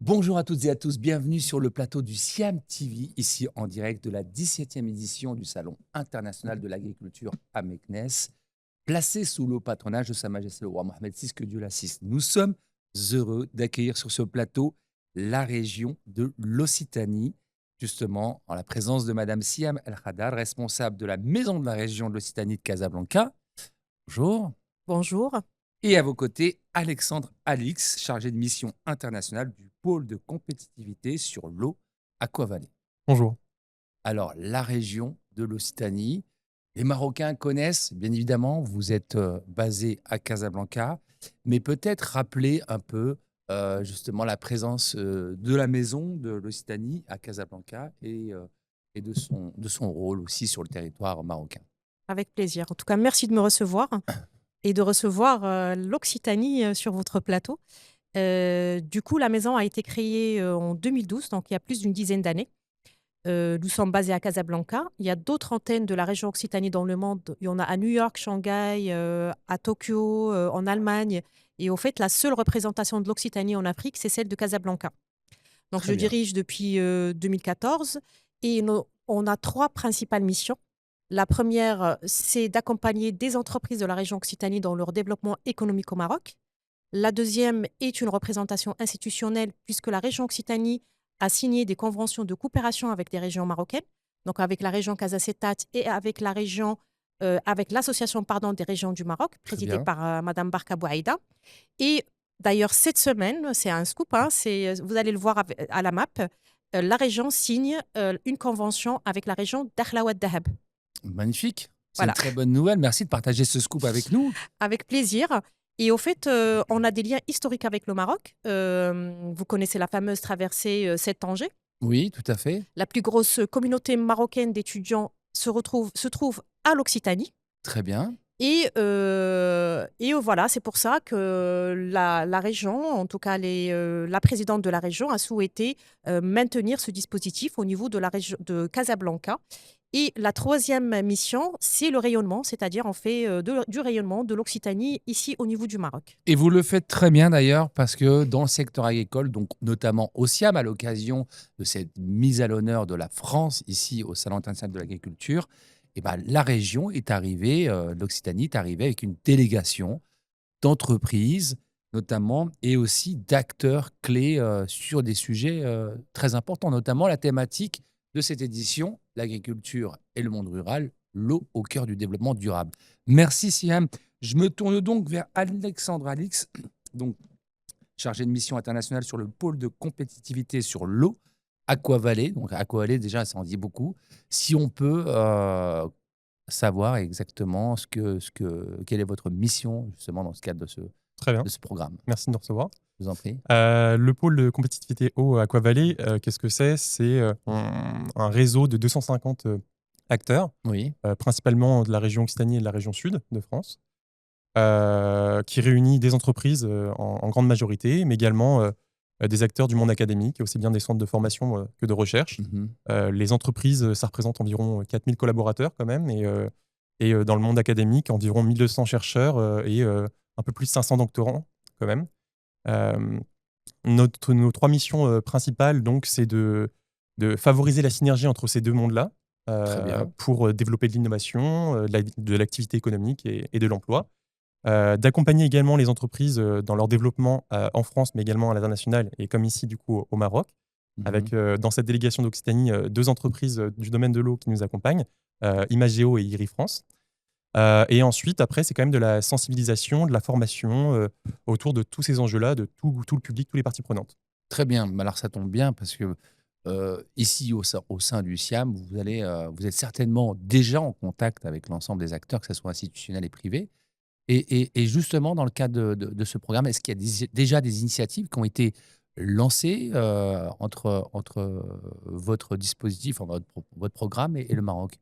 Bonjour à toutes et à tous, bienvenue sur le plateau du Siam TV, ici en direct de la 17e édition du Salon international de l'agriculture à Meknes, placé sous le patronage de Sa Majesté le roi Mohamed VI, que Dieu l'assiste. Nous sommes heureux d'accueillir sur ce plateau la région de l'Occitanie, justement en la présence de Madame Siam El Haddad, responsable de la maison de la région de l'Occitanie de Casablanca. Bonjour. Bonjour. Et à vos côtés, Alexandre Alix, chargé de mission internationale du pôle de compétitivité sur l'eau Aquavalais. Bonjour. Alors, la région de l'Occitanie, les Marocains connaissent, bien évidemment, vous êtes basé à Casablanca, mais peut-être rappeler un peu justement la présence de la maison de l'Occitanie à Casablanca et de son rôle aussi sur le territoire marocain. Avec plaisir. En tout cas, merci de me recevoir et de recevoir l'Occitanie sur votre plateau. Du coup, la maison a été créée en 2012, donc il y a plus d'une dizaine d'années. Nous sommes basés à Casablanca. Il y a d'autres antennes de la région Occitanie dans le monde. Il y en a à New York, Shanghai, à Tokyo, en Allemagne. Et au fait, la seule représentation de l'Occitanie en Afrique, c'est celle de Casablanca. Donc, Très je bien. dirige depuis 2014 et on a trois principales missions. La première, c'est d'accompagner des entreprises de la région Occitanie dans leur développement économique au Maroc. La deuxième est une représentation institutionnelle, puisque la région Occitanie a signé des conventions de coopération avec des régions marocaines, donc avec la région Casa-Cetat et avec l'association des régions du Maroc, Très présidée bien. par Madame Barka Bouaïda. Et d'ailleurs, cette semaine, c'est un scoop, hein, vous allez le voir à la map, la région signe une convention avec la région d'Akhlawat Dahab. Magnifique. C'est une Voilà, très bonne nouvelle. Merci de partager ce scoop avec nous. avec plaisir. Et au fait, on a des liens historiques avec le Maroc. Vous connaissez la fameuse traversée Tanger. Oui, tout à fait. La plus grosse communauté marocaine d'étudiants se trouve à l'Occitanie. Très bien. Et voilà, c'est pour ça que la région, en tout cas la présidente de la région, a souhaité maintenir ce dispositif au niveau de la région de Casablanca. Et la troisième mission, c'est le rayonnement, c'est-à-dire on fait du rayonnement de l'Occitanie ici au niveau du Maroc. Et vous le faites très bien d'ailleurs, parce que dans le secteur agricole, donc notamment au SIAM, à l'occasion de cette mise à l'honneur de la France ici au Salon international de l'agriculture, eh ben, la région est arrivée, l'Occitanie est arrivée avec une délégation d'entreprises notamment et aussi d'acteurs clés sur des sujets très importants, notamment la thématique de cette édition, l'agriculture et le monde rural, l'eau au cœur du développement durable. Merci Siam. Je me tourne donc vers Alexandre Alix, donc chargé de mission internationale sur le pôle de compétitivité sur l'eau, Aquavalais. Donc Aquavalais, déjà, ça en dit beaucoup. Si on peut savoir exactement quelle est votre mission justement dans ce cadre Très bien. de ce programme. Merci de nous recevoir. Je vous en prie. Le pôle de compétitivité eau Aquavalais, qu'est-ce que c'est? C'est un réseau de 250 acteurs, Oui, principalement de la région Occitanie et de la région sud de France, qui réunit des entreprises en grande majorité, mais également des acteurs du monde académique, aussi bien des centres de formation que de recherche. mhm, Les entreprises, ça représente environ 4000 collaborateurs quand même, et dans le monde académique, environ 1200 chercheurs et un peu plus de 500 doctorants quand même. Euh, nos trois missions principales, donc, c'est de favoriser la synergie entre ces deux mondes-là très bien. pour développer de l'innovation, de l'activité économique et de l'emploi. D'accompagner également les entreprises dans leur développement en France, mais également à l'international, et comme ici, du coup, au Maroc, Mhm. avec dans cette délégation d'Occitanie deux entreprises du domaine de l'eau qui nous accompagnent, Imageo et IRI France. Et ensuite, après, c'est quand même de la sensibilisation, de la formation autour de tous ces enjeux-là, de tout le public, toutes les parties prenantes. Très bien. Mais alors ça tombe bien parce que ici au sein du SIAM, vous êtes certainement déjà en contact avec l'ensemble des acteurs, que ce soit institutionnels et privés. Et justement, dans le cadre de ce programme, est-ce qu'il y a déjà des initiatives qui ont été lancées entre votre dispositif, enfin, votre programme et le Maroc?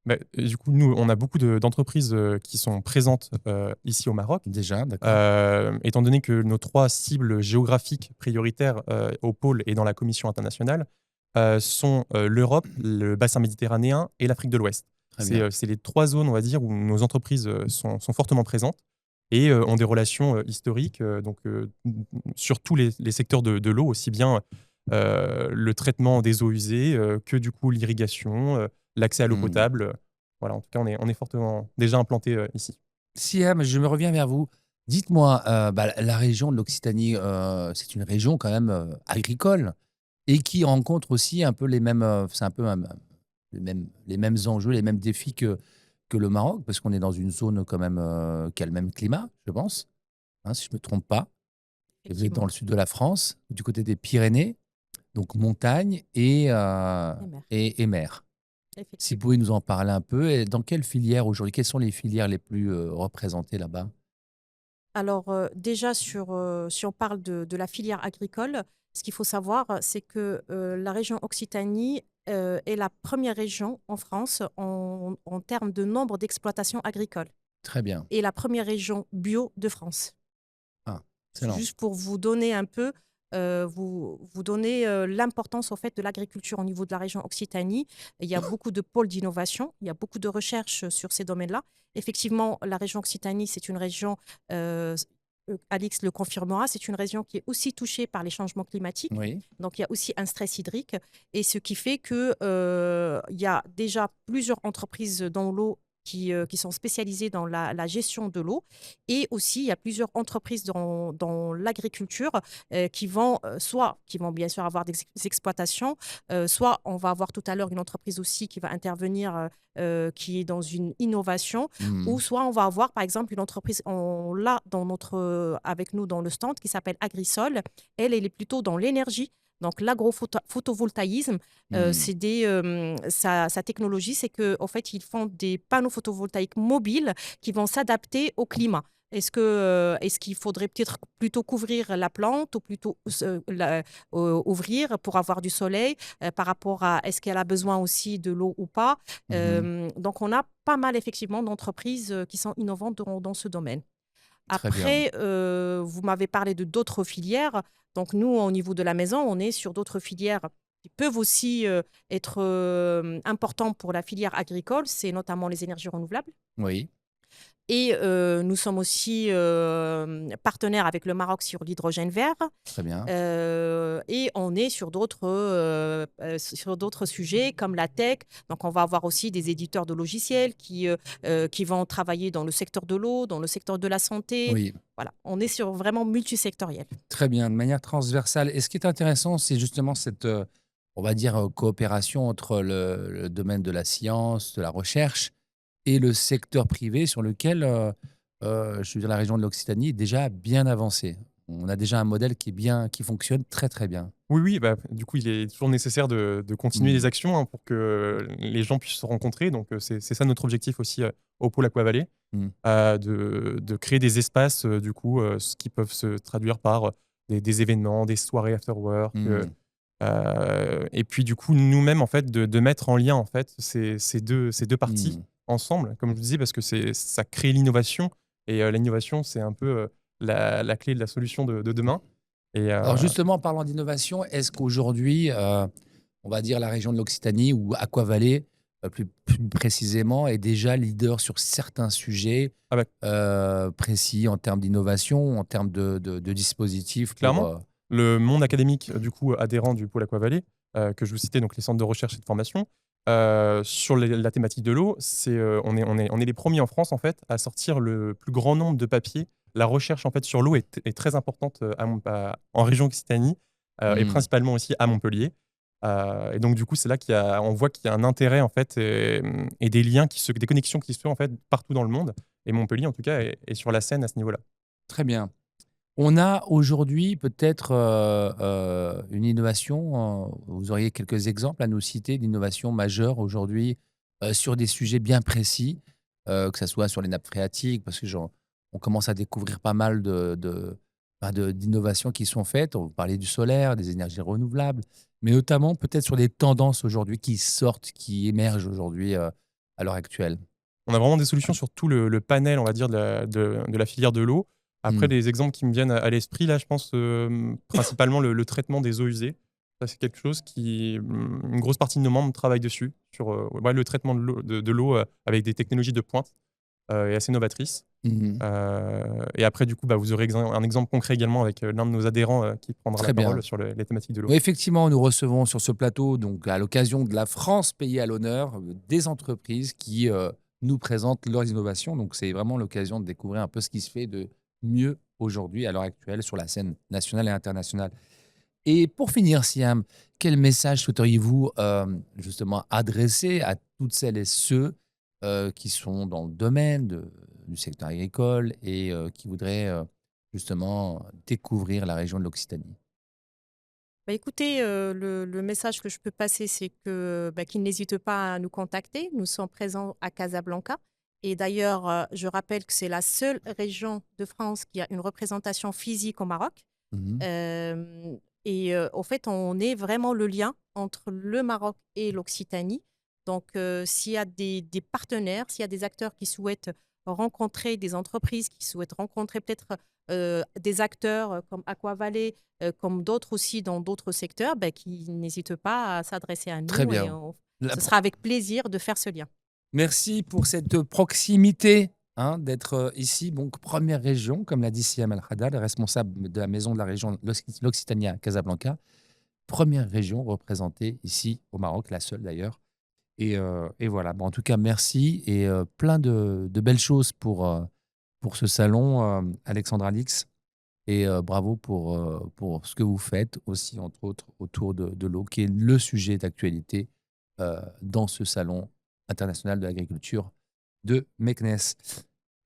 Bah, du coup, nous, on a beaucoup d'entreprises qui sont présentes ici au Maroc. Déjà, d'accord. Étant donné que nos trois cibles géographiques prioritaires au pôle et dans la Commission internationale sont l'Europe, le bassin méditerranéen et l'Afrique de l'Ouest. Très bien. C'est les trois zones, on va dire, où nos entreprises sont fortement présentes. et ont des relations historiques sur tous les secteurs de l'eau, aussi bien le traitement des eaux usées que du coup l'irrigation, l'accès à l'eau Hmm. potable. Voilà, en tout cas, on est fortement déjà implanté ici. Siam, je me reviens vers vous. Dites-moi, la région de l'Occitanie, c'est une région quand même agricole et qui rencontre aussi un peu les mêmes, c'est un peu les mêmes enjeux, les mêmes défis que le Maroc, parce qu'on est dans une zone quand même qui a le même climat, je pense, hein, si je ne me trompe pas. Et vous êtes dans Effectivement, le sud de la France, du côté des Pyrénées, donc montagne les mers, et mer. Si vous effectivement. pouvez nous en parler un peu, et dans quelle filière aujourd'hui, quelles sont les filières les plus représentées là-bas? Alors, déjà si on parle de la filière agricole, ce qu'il faut savoir, c'est que, la région Occitanie, est la première région en France en termes de nombre d'exploitations agricoles Très bien. et la première région bio de France. Ah, excellent. Juste pour vous donner un peu, vous donner, l'importance, au fait, de l'agriculture au niveau de la région Occitanie. Il y a beaucoup de pôles d'innovation, il y a beaucoup de recherches sur ces domaines-là. Effectivement, la région Occitanie, c'est une région, Alix le confirmera, c'est une région qui est aussi touchée par les changements climatiques. Oui, Donc il y a aussi un stress hydrique et ce qui fait que, il y a déjà plusieurs entreprises dans l'eau qui sont spécialisées dans la gestion de l'eau et aussi, il y a plusieurs entreprises dans l'agriculture qui vont bien sûr avoir des exploitations, soit on va avoir tout à l'heure une entreprise aussi qui va intervenir, qui est dans une innovation, ou mhm, soit on va avoir par exemple une entreprise, on l'a avec nous dans le stand, qui s'appelle Agrisol. Elle est plutôt dans l'énergie. Donc l'agrophotovoltaïsme, mhm. sa technologie, c'est qu'en fait, ils font des panneaux photovoltaïques mobiles qui vont s'adapter au climat. Est-ce qu'il faudrait peut-être plutôt couvrir la plante ou plutôt ouvrir pour avoir du soleil par rapport à est-ce qu'elle a besoin aussi de l'eau ou pas. Mhm. Donc on a pas mal effectivement d'entreprises qui sont innovantes dans ce domaine. Très bien. Après, vous m'avez parlé de d'autres filières. Donc nous, au niveau de la maison, on est sur d'autres filières qui peuvent aussi être importantes pour la filière agricole, c'est notamment les énergies renouvelables. Oui, Et nous sommes aussi partenaires avec le Maroc sur l'hydrogène vert. très bien. Et on est sur d'autres sujets comme la tech. Donc, on va avoir aussi des éditeurs de logiciels qui vont travailler dans le secteur de l'eau, dans le secteur de la santé. Oui, Voilà, on est sur vraiment multisectoriel. très bien, de manière transversale. Et ce qui est intéressant, c'est justement cette, on va dire, coopération entre le domaine de la science, de la recherche et le secteur privé sur lequel, je veux dire, la région de l'Occitanie est déjà bien avancée. On a déjà un modèle qui fonctionne très, très bien. Oui, oui, bah, du coup, il est toujours nécessaire de continuer les Mmh. actions pour que les gens puissent se rencontrer. Donc, c'est ça notre objectif aussi au pôle Aquavalley, Mmh. de créer des espaces, qui peuvent se traduire par des événements, des soirées after work. Mmh. Et puis, du coup, nous-mêmes, en fait, de mettre en lien en fait, ces deux parties Mmh. ensemble, comme je vous disais, parce que ça crée l'innovation. Et l'innovation, c'est un peu la clé de la solution de demain. Et, Alors justement, en parlant d'innovation, est-ce qu'aujourd'hui, on va dire la région de l'Occitanie ou Aquavalley, plus précisément, est déjà leader sur certains sujets ah bah, précis en termes d'innovation, en termes de dispositifs pour... clairement, le monde académique, du coup, adhérent du pôle Aquavalley, que je vous citais, donc les centres de recherche et de formation, sur la thématique de l'eau, on est les premiers en France, en fait, à sortir le plus grand nombre de papiers. La recherche, en fait, sur l'eau est très importante en région Occitanie, et Hmm, principalement aussi à Montpellier. Et donc, du coup, c'est là on voit qu'il y a un intérêt, en fait, et des liens, des connexions qui se font, en fait, partout dans le monde. Et Montpellier, en tout cas, est sur la scène à ce niveau-là. très bien. On a aujourd'hui peut-être une innovation, vous auriez quelques exemples à nous citer d'innovations majeures aujourd'hui sur des sujets bien précis, que ce soit sur les nappes phréatiques, parce que on commence à découvrir pas mal d'innovations qui sont faites. On parlait du solaire, des énergies renouvelables, mais notamment peut-être sur des tendances aujourd'hui qui sortent, qui émergent aujourd'hui à l'heure actuelle. On a vraiment des solutions sur tout le panel, on va dire, de la filière de l'eau. Après, Hmm. des exemples qui me viennent à l'esprit, là, je pense principalement le traitement des eaux usées. Ça, c'est quelque chose une grosse partie de nos membres travaillent dessus, sur ouais, le traitement de l'eau avec des technologies de pointe et assez novatrices. Mhm. Et après, du coup, vous aurez un exemple concret également avec l'un de nos adhérents qui prendra Très la bien. parole sur les thématiques de l'eau. Oui, effectivement, nous recevons sur ce plateau, donc à l'occasion de la France pays à l'honneur, des entreprises qui nous présentent leurs innovations. Donc, c'est vraiment l'occasion de découvrir un peu ce qui se fait de mieux aujourd'hui, à l'heure actuelle, sur la scène nationale et internationale. Et pour finir, Siam, quel message souhaiteriez-vous justement adresser à toutes celles et ceux qui sont dans le domaine du secteur agricole et qui voudraient justement découvrir la région de l'Occitanie? Écoutez, le message que je peux passer, c'est que, qu'ils n'hésitent pas à nous contacter. Nous sommes présents à Casablanca et d'ailleurs, je rappelle que c'est la seule région de France qui a une représentation physique au Maroc. Mhm. Au fait, on est vraiment le lien entre le Maroc et l'Occitanie. Donc, s'il y a des partenaires, s'il y a des acteurs qui souhaitent rencontrer des entreprises, qui souhaitent rencontrer peut-être des acteurs comme Aquavalley, comme d'autres aussi dans d'autres secteurs, qui n'hésitent pas à s'adresser à Très nous et bien. La ce pro- sera avec plaisir de faire ce lien. Merci pour cette proximité, hein, d'être ici. Donc, première région, comme l'a dit Siam Al-Haddad, responsable de la maison de la région l'Occitanie à Casablanca. Première région représentée ici au Maroc, la seule d'ailleurs. Et voilà. Bon, en tout cas, merci et plein de belles choses pour ce salon, Alexandre Alix. Et bravo pour ce que vous faites aussi, entre autres, autour de l'eau, qui est le sujet d'actualité dans ce salon international de l'agriculture de Meknès.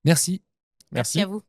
Merci. Merci à Merci. vous.